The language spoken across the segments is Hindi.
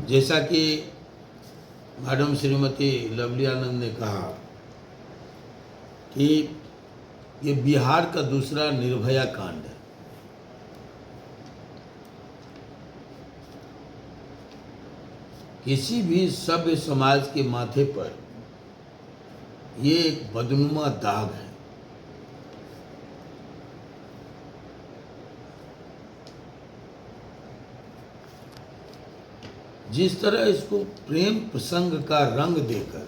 जैसा कि मैडम श्रीमती लवली आनंद ने कहा कि ये बिहार का दूसरा निर्भया कांड है। किसी भी सभ्य समाज के माथे पर ये एक बदनुमा दाग है। जिस तरह इसको प्रेम प्रसंग का रंग देकर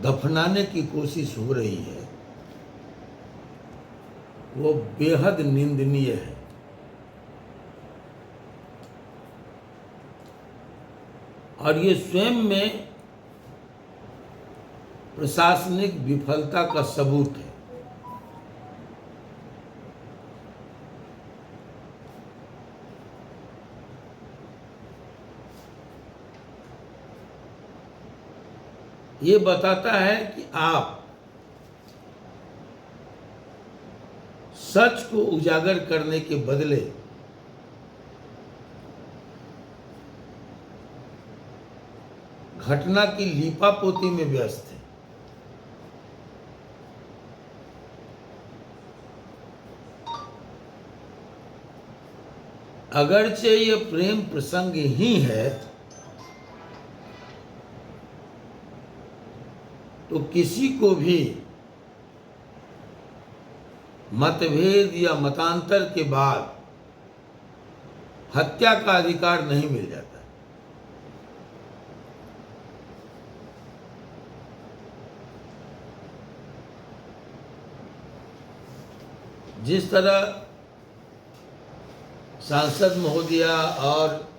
दफनाने की कोशिश हो रही है, वो बेहद निंदनीय है। और ये स्वयं में प्रशासनिक विफलता का सबूत है। ये बताता है कि आप सच को उजागर करने के बदले घटना की लीपापोती में व्यस्त हैं। अगरचे ये प्रेम प्रसंग ही है, तो किसी को भी मतभेद या मतांतर के बाद हत्या का अधिकार नहीं मिल जाता। जिस तरह सांसद महोदया और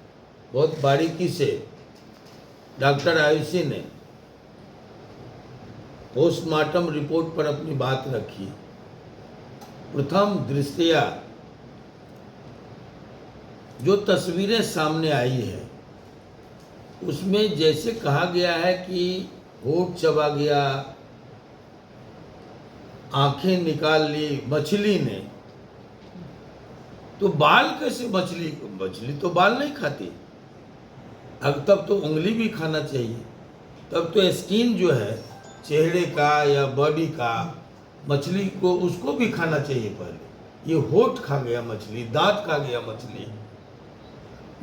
बहुत बारीकी से डॉक्टर आयुषी ने पोस्टमार्टम रिपोर्ट पर अपनी बात रखी, प्रथम दृष्टया जो तस्वीरें सामने आई है उसमें जैसे कहा गया है कि होठ चबा गया, आंखें निकाल ली मछली ने, तो बाल कैसे? मछली तो बाल नहीं खाती। अब तब तो उंगली भी खाना चाहिए, तब तो स्किन जो है चेहरे का या बॉडी का, मछली को उसको भी खाना चाहिए पहले। ये होठ खा गया मछली, दांत खा गया मछली,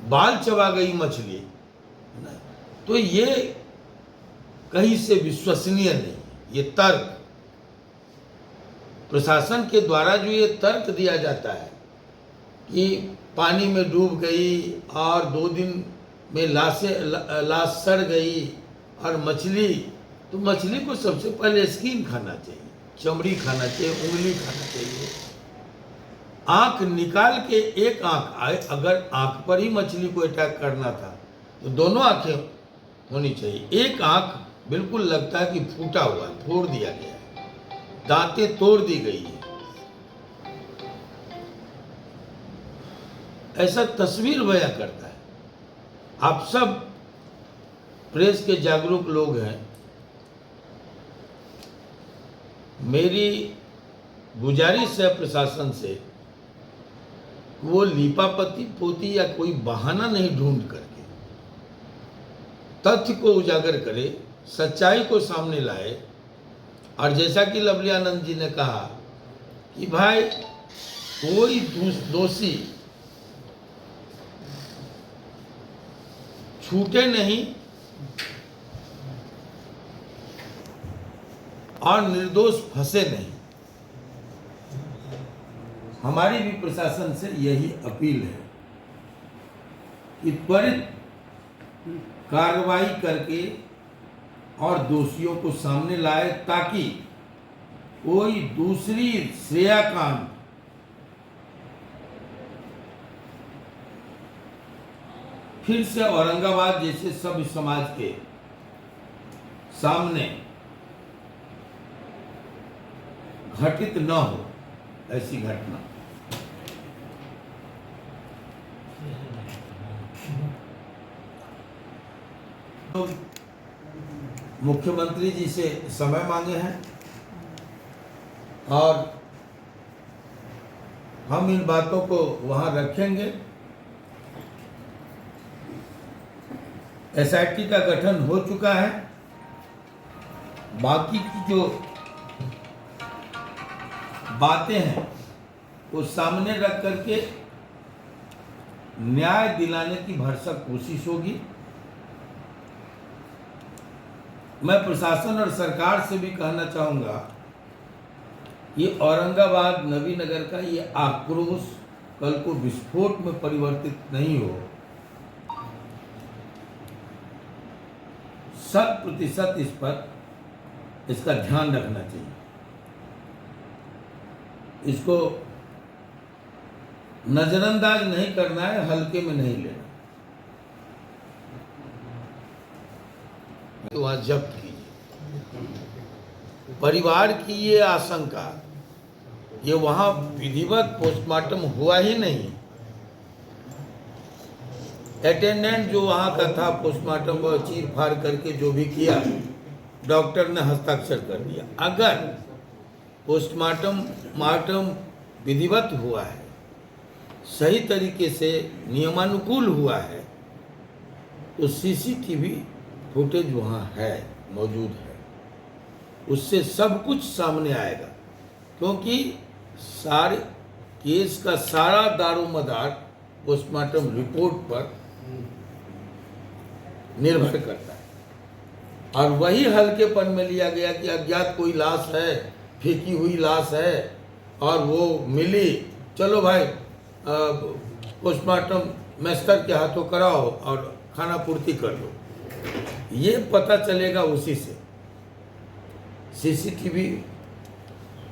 बाल चबा गई मछली, तो ये कहीं से विश्वसनीय नहीं। ये तर्क प्रशासन के द्वारा जो ये तर्क दिया जाता है कि पानी में डूब गई और 2 दिन में लाश सड़ गई, और मछली, तो मछली को सबसे पहले स्किन खाना चाहिए, चमड़ी खाना चाहिए, उंगली खाना चाहिए। आंख निकाल के एक आंख आए, अगर आंख पर ही मछली को अटैक करना था तो दोनों आंखें होनी चाहिए। एक आंख बिल्कुल लगता है कि फूटा हुआ है, फोड़ दिया गया है, दांतें तोड़ दी गई है। ऐसा तस्वीर बयां करता है। आप सब प्रेस के जागरूक लोग हैं, मेरी गुजारिश है प्रशासन से, वो लीपापति पोती या कोई बहाना नहीं ढूंढ करके तथ्य को उजागर करे, सच्चाई को सामने लाए। और जैसा कि लवली आनंद जी ने कहा कि भाई कोई दोषी छूटे नहीं और निर्दोष फंसे नहीं। हमारी भी प्रशासन से यही अपील है कि त्वरित कार्रवाई करके और दोषियों को सामने लाए, ताकि कोई दूसरी श्रेया कांड फिर से औरंगाबाद जैसे सभ्य समाज के सामने घटित न हो, ऐसी घटना। तो मुख्यमंत्री जी से समय मांगे हैं और हम इन बातों को वहां रखेंगे एसआईटी का गठन हो चुका है। बाकी की जो बातें हैं वो सामने रख करके न्याय दिलाने की भरसक कोशिश होगी। मैं प्रशासन और सरकार से भी कहना चाहूँगा, ये औरंगाबाद नवीनगर का ये आक्रोश कल को विस्फोट में परिवर्तित नहीं हो। 100% इस पर इसका ध्यान रखना चाहिए। इसको नजरअंदाज नहीं करना है, हल्के में नहीं लेना। तो वहां जब्त कीजिए। परिवार की ये आशंका, ये वहां विधिवत पोस्टमार्टम हुआ ही नहीं। अटेंडेंट जो वहां का था पोस्टमार्टम को चीर फाड़ करके जो भी किया, डॉक्टर ने हस्ताक्षर कर दिया। अगर पोस्टमार्टम विधिवत हुआ है, सही तरीके से नियमानुकूल हुआ है, तो सीसीटीवी फुटेज वहाँ है, मौजूद है, उससे सब कुछ सामने आएगा। क्योंकि सारे केस का सारा दारोमदार पोस्टमार्टम रिपोर्ट पर निर्भर करता है। और वही हल्केपन में लिया गया कि अज्ञात कोई लाश है, फेंकी हुई लाश है और वो मिली, चलो भाई पोस्टमार्टम मैस्टर के हाथों कराओ और खाना पूर्ति कर लो। ये पता चलेगा उसी से। सीसीटीवी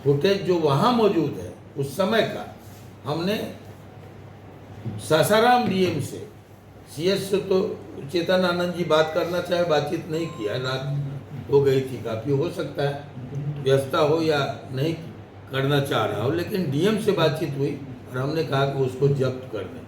फुटेज जो वहाँ मौजूद है उस समय का, हमने सासाराम डीएम से, सीएस से तो चेतन आनंद जी बात करना चाहे, बातचीत नहीं किया, रात हो गई थी, काफ़ी हो सकता है व्यस्तता हो या नहीं करना चाह रहा हो, लेकिन डीएम से बातचीत हुई और हमने कहा कि उसको जब्त कर दें।